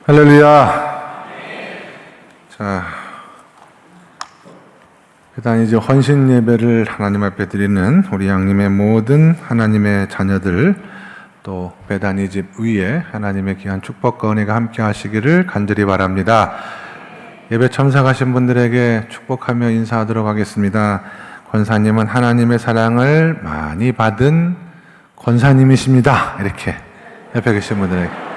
할렐루야. 자, 일단 이제 헌신 예배를 하나님 앞에 드리는 우리 양님의 모든 하나님의 자녀들, 또 베다니 집 위에 하나님의 귀한 축복과 은혜가 함께 하시기를 간절히 바랍니다. 예배 참석하신 분들에게 축복하며 인사하도록 하겠습니다. 권사님은 하나님의 사랑을 많이 받은 권사님이십니다. 이렇게 옆에 계신 분들에게.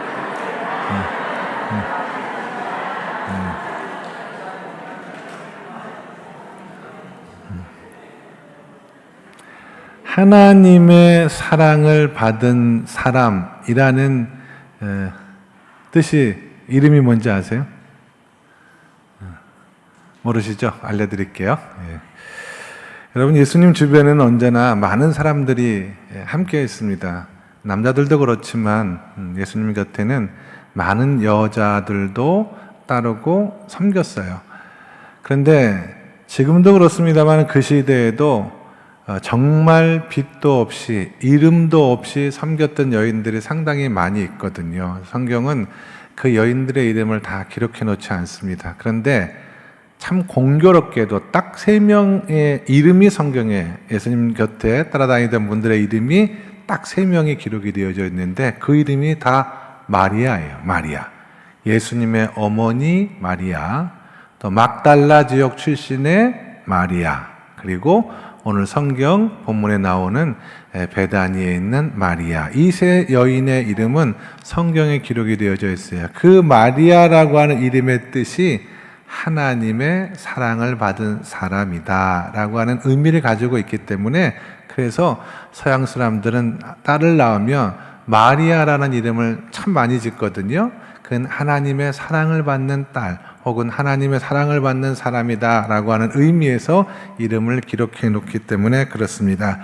하나님의 사랑을 받은 사람이라는 뜻이, 이름이 뭔지 아세요? 모르시죠? 알려드릴게요. 예. 여러분, 예수님 주변에는 언제나 많은 사람들이 함께 있습니다. 남자들도 그렇지만 예수님 곁에는 많은 여자들도 따르고 섬겼어요. 그런데 지금도 그렇습니다만 그 시대에도 정말 빛도 없이 이름도 없이 섬겼던 여인들이 상당히 많이 있거든요. 성경은 그 여인들의 이름을 다 기록해 놓지 않습니다. 그런데 참 공교롭게도 딱 3명의 이름이 성경에, 예수님 곁에 따라다니던 분들의 이름이 딱 3명이 기록이 되어져 있는데 그 이름이 다 마리아예요. 마리아. 예수님의 어머니 마리아, 또 막달라 지역 출신의 마리아, 그리고 오늘 성경 본문에 나오는 베다니에 있는 마리아, 이 세 여인의 이름은 성경에 기록이 되어져 있어요. 그 마리아라고 하는 이름의 뜻이 하나님의 사랑을 받은 사람이다 라고 하는 의미를 가지고 있기 때문에, 그래서 서양 사람들은 딸을 낳으면 마리아라는 이름을 참 많이 짓거든요. 그건 하나님의 사랑을 받는 딸, 혹은 하나님의 사랑을 받는 사람이다 라고 하는 의미에서 이름을 기록해 놓기 때문에 그렇습니다.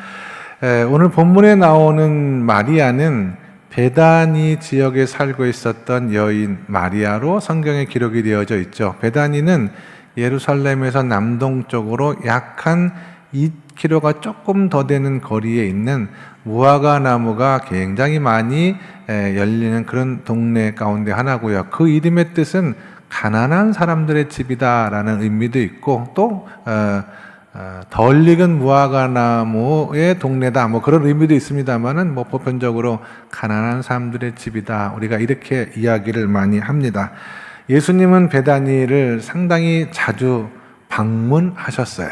오늘 본문에 나오는 마리아는 베다니 지역에 살고 있었던 여인 마리아로 성경에 기록이 되어져 있죠. 베다니는 예루살렘에서 남동쪽으로 약 한 2km가 조금 더 되는 거리에 있는 무화과 나무가 굉장히 많이 열리는 그런 동네 가운데 하나고요. 그 이름의 뜻은 가난한 사람들의 집이다라는 의미도 있고, 또 덜 익은 무화과 나무의 동네다, 뭐 그런 의미도 있습니다만은 뭐 보편적으로 가난한 사람들의 집이다, 우리가 이렇게 이야기를 많이 합니다. 예수님은 베다니를 상당히 자주 방문하셨어요.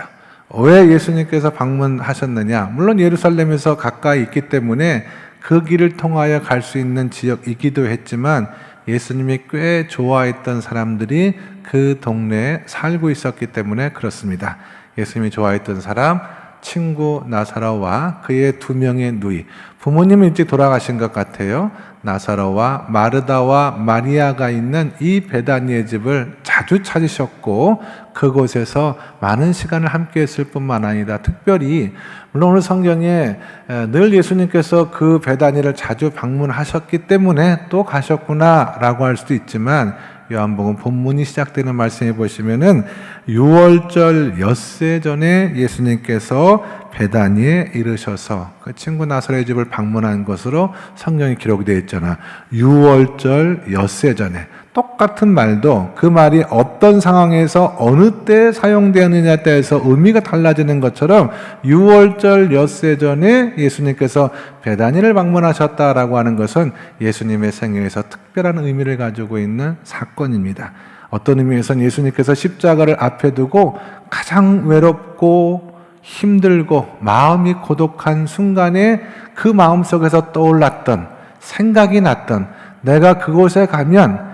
왜 예수님께서 방문하셨느냐? 물론 예루살렘에서 가까이 있기 때문에 그 길을 통하여 갈 수 있는 지역이기도 했지만 예수님이 꽤 좋아했던 사람들이 그 동네에 살고 있었기 때문에 그렇습니다. 예수님이 좋아했던 사람, 친구 나사로와 그의 2명의 누이, 부모님은 일찍 돌아가신 것 같아요. 나사로와 마르다와 마리아가 있는 이 베다니의 집을 자주 찾으셨고, 그곳에서 많은 시간을 함께 했을 뿐만 아니라 특별히, 물론 오늘 성경에 늘 예수님께서 그 베다니를 자주 방문하셨기 때문에 또 가셨구나 라고 할 수도 있지만, 요한복음 본문이 시작되는 말씀에 보시면은 6월절 엿새 전에 예수님께서 베다니에 이르셔서 그 친구 나사로의 집을 방문한 것으로 성경이 기록이 되어 있잖아. 6월절 엿새 전에. 똑같은 말도 그 말이 어떤 상황에서 어느 때 사용되었느냐에 따라서 의미가 달라지는 것처럼 6월절 엿새 전에 예수님께서 베다니를 방문하셨다라고 하는 것은 예수님의 생애에서 특별한 의미를 가지고 있는 사건입니다. 어떤 의미에서는 예수님께서 십자가를 앞에 두고 가장 외롭고 힘들고 마음이 고독한 순간에 그 마음속에서 떠올랐던, 생각이 났던, 내가 그곳에 가면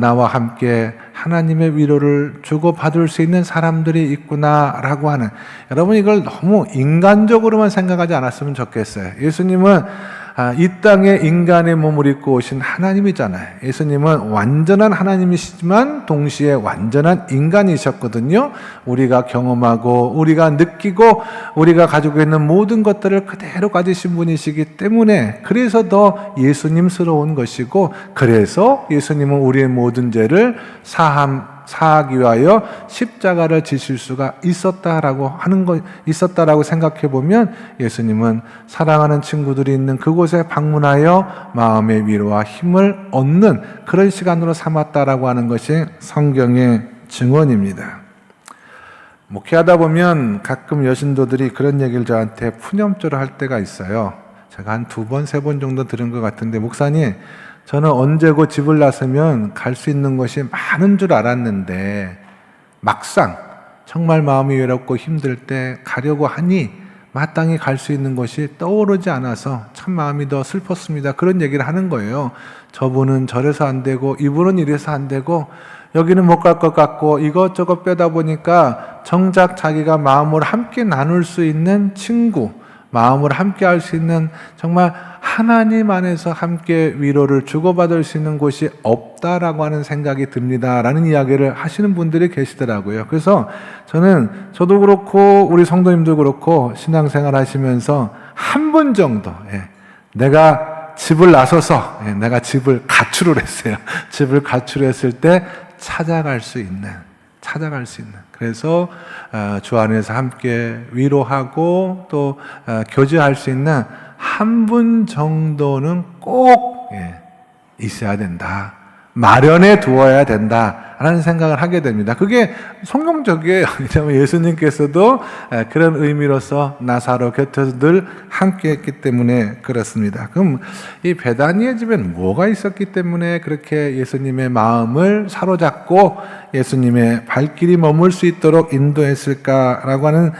나와 함께 하나님의 위로를 주고받을 수 있는 사람들이 있구나라고 하는, 여러분 이걸 너무 인간적으로만 생각하지 않았으면 좋겠어요. 예수님은 이 땅에 인간의 몸을 입고 오신 하나님이잖아요. 예수님은 완전한 하나님이시지만 동시에 완전한 인간이셨거든요. 우리가 경험하고 우리가 느끼고 우리가 가지고 있는 모든 것들을 그대로 가지신 분이시기 때문에, 그래서 더 예수님스러운 것이고, 그래서 예수님은 우리의 모든 죄를 사함 사하기 위하여 십자가를 지실 수가 있었다라고 생각해 보면 예수님은 사랑하는 친구들이 있는 그곳에 방문하여 마음의 위로와 힘을 얻는 그런 시간으로 삼았다라고 하는 것이 성경의 증언입니다. 목회하다 보면 가끔 여신도들이 그런 얘기를 저한테 푸념조로 할 때가 있어요. 제가 한 2번, 3번 정도 들은 것 같은데, 목사님, 저는 언제고 집을 나서면 갈 수 있는 것이 많은 줄 알았는데 막상 정말 마음이 외롭고 힘들 때 가려고 하니 마땅히 갈 수 있는 곳이 떠오르지 않아서 참 마음이 더 슬펐습니다. 그런 얘기를 하는 거예요. 저분은 저래서 안 되고 이분은 이래서 안 되고 여기는 못 갈 것 같고 이것저것 빼다 보니까 정작 자기가 마음을 함께 나눌 수 있는 친구, 마음을 함께 할 수 있는 정말 하나님 안에서 함께 위로를 주고받을 수 있는 곳이 없다라고 하는 생각이 듭니다 라는 이야기를 하시는 분들이 계시더라고요. 그래서 저도 그렇고 우리 성도님도 그렇고 신앙생활 하시면서 한 번 정도 내가 집을 나서서 내가 집을 가출을 했어요. 집을 가출했을 때 찾아갈 수 있는. 그래서 주 안에서 함께 위로하고 또 교제할 수 있는 한 분 정도는 꼭 있어야 된다. 마련해 두어야 된다라는 생각을 하게 됩니다. 그게 성경적이에요. 왜냐하면 예수님께서도 그런 의미로서 나사로 곁에서 늘 함께했기 때문에 그렇습니다. 그럼 이 베다니의 집에는 뭐가 있었기 때문에 그렇게 예수님의 마음을 사로잡고 예수님의 발길이 머물 수 있도록 인도했을까라고 하는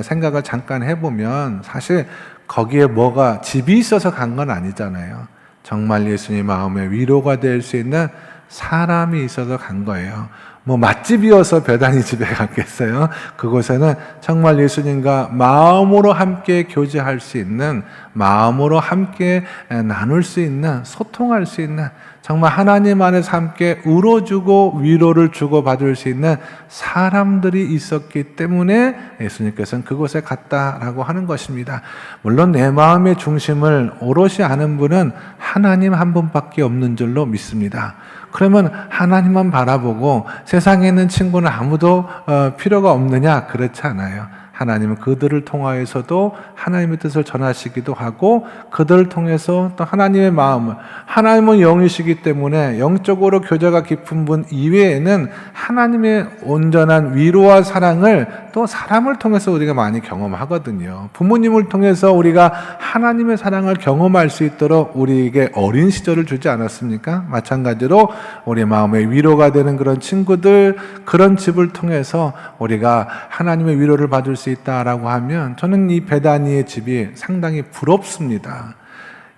생각을 잠깐 해보면 사실 거기에 뭐가 집이 있어서 간 건 아니잖아요. 정말 예수님 마음의 위로가 될 수 있는 사람이 있어서 간 거예요. 뭐 맛집이어서 베다니 집에 갔겠어요? 그곳에는 정말 예수님과 마음으로 함께 교제할 수 있는, 마음으로 함께 나눌 수 있는, 소통할 수 있는, 정말 하나님 안에서 함께 울어주고 위로를 주고받을 수 있는 사람들이 있었기 때문에 예수님께서는 그곳에 갔다라고 하는 것입니다. 물론 내 마음의 중심을 오롯이 아는 분은 하나님 한 분밖에 없는 줄로 믿습니다. 그러면 하나님만 바라보고 세상에 있는 친구는 아무도 필요가 없느냐? 그렇지 않아요. 하나님은 그들을 통하여서도 하나님의 뜻을 전하시기도 하고 그들을 통해서 또 하나님의 마음을, 하나님은 영이시기 때문에 영적으로 교제가 깊은 분 이외에는 하나님의 온전한 위로와 사랑을 또 사람을 통해서 우리가 많이 경험하거든요. 부모님을 통해서 우리가 하나님의 사랑을 경험할 수 있도록 우리에게 어린 시절을 주지 않았습니까? 마찬가지로 우리 마음의 위로가 되는 그런 친구들, 그런 집을 통해서 우리가 하나님의 위로를 받을 수 있다라고 하면 저는 이 베다니의 집이 상당히 부럽습니다.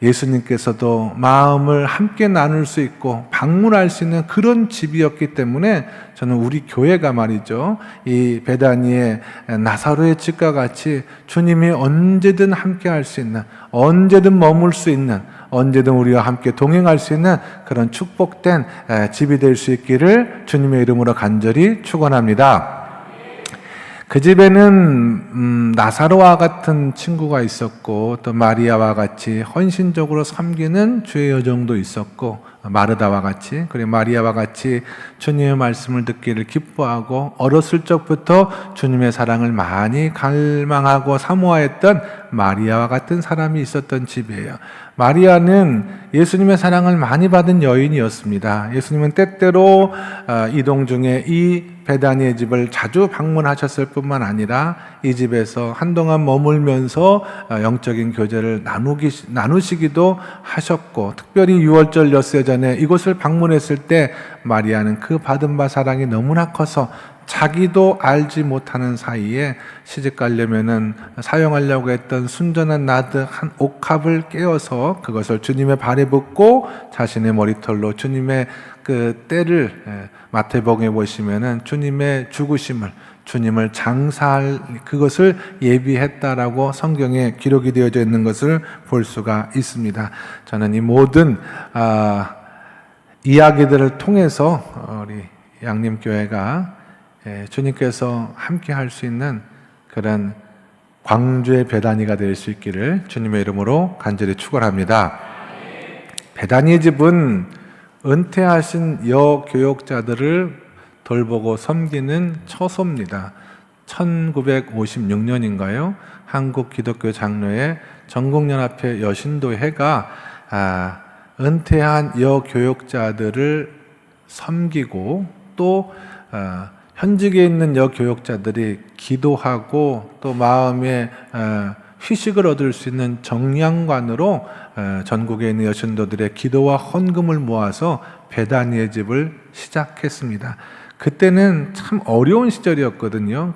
예수님께서도 마음을 함께 나눌 수 있고 방문할 수 있는 그런 집이었기 때문에 저는 우리 교회가 말이죠, 이 베다니의 나사로의 집과 같이 주님이 언제든 함께 할 수 있는, 언제든 머물 수 있는, 언제든 우리와 함께 동행할 수 있는 그런 축복된 집이 될 수 있기를 주님의 이름으로 간절히 축원합니다. 그 집에는 나사로와 같은 친구가 있었고 또 마리아와 같이 헌신적으로 섬기는 주의 여종도 있었고, 마르다와 같이, 그리고 마리아와 같이 주님의 말씀을 듣기를 기뻐하고 어렸을 적부터 주님의 사랑을 많이 갈망하고 사모하였던 마리아와 같은 사람이 있었던 집이에요. 마리아는 예수님의 사랑을 많이 받은 여인이었습니다. 예수님은 때때로 이동 중에 이 베다니의 집을 자주 방문하셨을 뿐만 아니라 이 집에서 한동안 머물면서 영적인 교제를 나누시기도 하셨고, 특별히 6월절 엿새 전에 이곳을 방문했을 때 마리아는 그 받은 바 사랑이 너무나 커서 자기도 알지 못하는 사이에 시집 가려면은 사용하려고 했던 순전한 나드 한 옥합을 깨어서 그것을 주님의 발에 붓고 자신의 머리털로 주님의 그 때를, 마태복음에 보시면은 주님의 죽으심을, 주님을 장사할 그것을 예비했다라고 성경에 기록이 되어져 있는 것을 볼 수가 있습니다. 저는 이 모든 이야기들을 통해서 우리 양림교회가 주님께서 함께 할 수 있는 그런 광주의 베다니가 될 수 있기를 주님의 이름으로 간절히 축원합니다. 베다니의 집은 은퇴하신 여교역자들을 돌보고 섬기는 처소입니다. 1956년인가요? 한국 기독교 장로회 전국연합회 여신도회가 은퇴한 여교육자들을 섬기고 또 현직에 있는 여교육자들이 기도하고 또 마음에 휴식을 얻을 수 있는 정량관으로 전국에 있는 여신도들의 기도와 헌금을 모아서 베다니의 집을 시작했습니다. 그때는 참 어려운 시절이었거든요.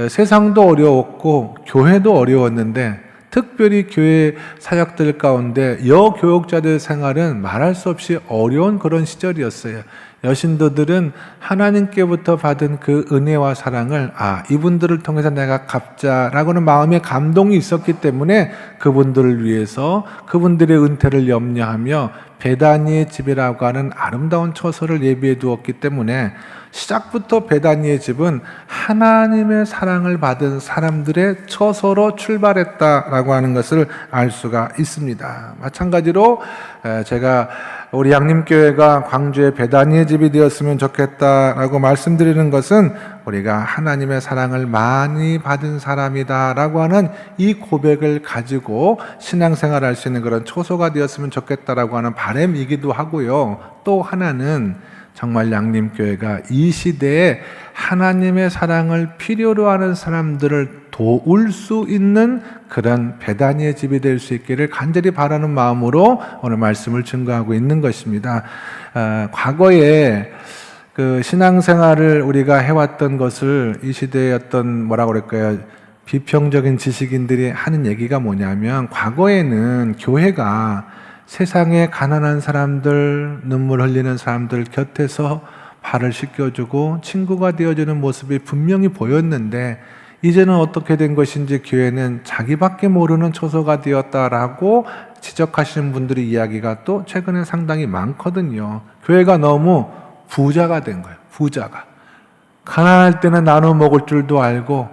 세상도 어려웠고 교회도 어려웠는데 특별히 교회 사역들 가운데 여교육자들 생활은 말할 수 없이 어려운 그런 시절이었어요. 여신도들은 하나님께부터 받은 그 은혜와 사랑을 이분들을 통해서 내가 갚자라고는 마음에 감동이 있었기 때문에 그분들을 위해서 그분들의 은퇴를 염려하며 베다니의 집이라고 하는 아름다운 처소를 예비해 두었기 때문에 시작부터 베다니의 집은 하나님의 사랑을 받은 사람들의 처소로 출발했다라고 하는 것을 알 수가 있습니다. 마찬가지로 제가 우리 양림교회가 광주의 베다니의 집이 되었으면 좋겠다라고 말씀드리는 것은 우리가 하나님의 사랑을 많이 받은 사람이다라고 하는 이 고백을 가지고 신앙생활할 수 있는 그런 초소가 되었으면 좋겠다라고 하는 바람이기도 하고요. 또 하나는 정말 양림교회가 이 시대에 하나님의 사랑을 필요로 하는 사람들을 도울 수 있는 그런 베다니의 집이 될 수 있기를 간절히 바라는 마음으로 오늘 말씀을 증거하고 있는 것입니다. 과거에 그 신앙생활을 우리가 해왔던 것을 이 시대의 어떤 뭐라고 그럴까요? 비평적인 지식인들이 하는 얘기가 뭐냐면 과거에는 교회가 세상에 가난한 사람들, 눈물 흘리는 사람들 곁에서 발을 씻겨주고 친구가 되어주는 모습이 분명히 보였는데 이제는 어떻게 된 것인지 교회는 자기밖에 모르는 처소가 되었다라고 지적하시는 분들의 이야기가 또 최근에 상당히 많거든요. 교회가 너무 부자가 된 거예요. 부자가. 가난할 때는 나눠 먹을 줄도 알고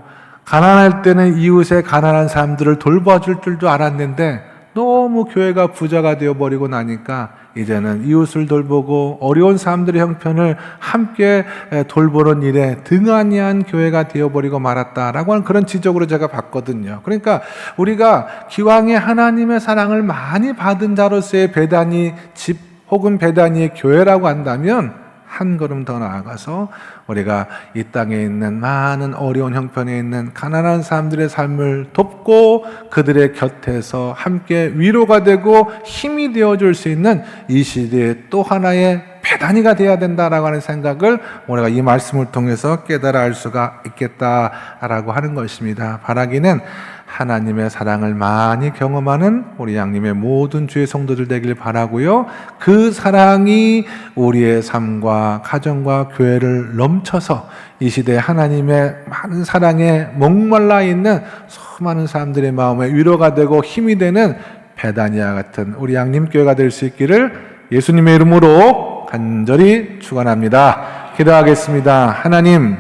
가난할 때는 이웃의 가난한 사람들을 돌봐줄 줄도 알았는데 너무 교회가 부자가 되어버리고 나니까 이제는 이웃을 돌보고 어려운 사람들의 형편을 함께 돌보는 일에 등한히한 교회가 되어버리고 말았다라고 하는 그런 지적으로 제가 봤거든요. 그러니까 우리가 기왕에 하나님의 사랑을 많이 받은 자로서의 베다니 집 혹은 베다니의 교회라고 한다면 한 걸음 더 나아가서 우리가 이 땅에 있는 많은 어려운 형편에 있는 가난한 사람들의 삶을 돕고 그들의 곁에서 함께 위로가 되고 힘이 되어줄 수 있는 이 시대의 또 하나의 베다니가 되어야 된다라고 하는 생각을 우리가 이 말씀을 통해서 깨달아 알 수가 있겠다라고 하는 것입니다. 바라기는 하나님의 사랑을 많이 경험하는 우리 양님의 모든 주의 성도들 되길 바라고요. 그 사랑이 우리의 삶과 가정과 교회를 넘쳐서 이 시대에 하나님의 많은 사랑에 목말라 있는 수많은 사람들의 마음에 위로가 되고 힘이 되는 베다니아 같은 우리 양림교회가 될 수 있기를 예수님의 이름으로 간절히 축원합니다. 기도하겠습니다. 하나님,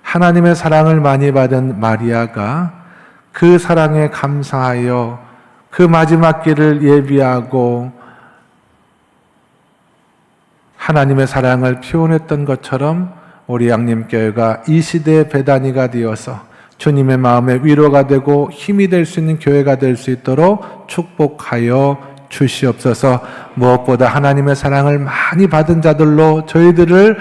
하나님의 사랑을 많이 받은 마리아가 그 사랑에 감사하여 그 마지막 길을 예비하고 하나님의 사랑을 표현했던 것처럼 우리 양림교회가 이 시대의 베다니가 되어서 주님의 마음에 위로가 되고 힘이 될 수 있는 교회가 될 수 있도록 축복하여 주시옵소서. 무엇보다 하나님의 사랑을 많이 받은 자들로 저희들을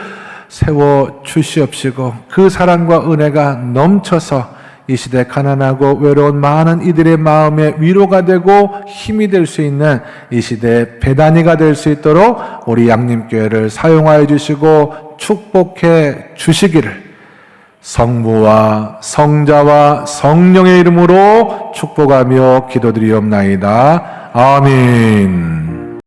세워 주시옵시고 그 사랑과 은혜가 넘쳐서 이 시대 가난하고 외로운 많은 이들의 마음에 위로가 되고 힘이 될 수 있는 이 시대의 베다니가 될 수 있도록 우리 양림교회를 사용하여 주시고 축복해 주시기를 성부와 성자와 성령의 이름으로 축복하며 기도드리옵나이다. 아멘.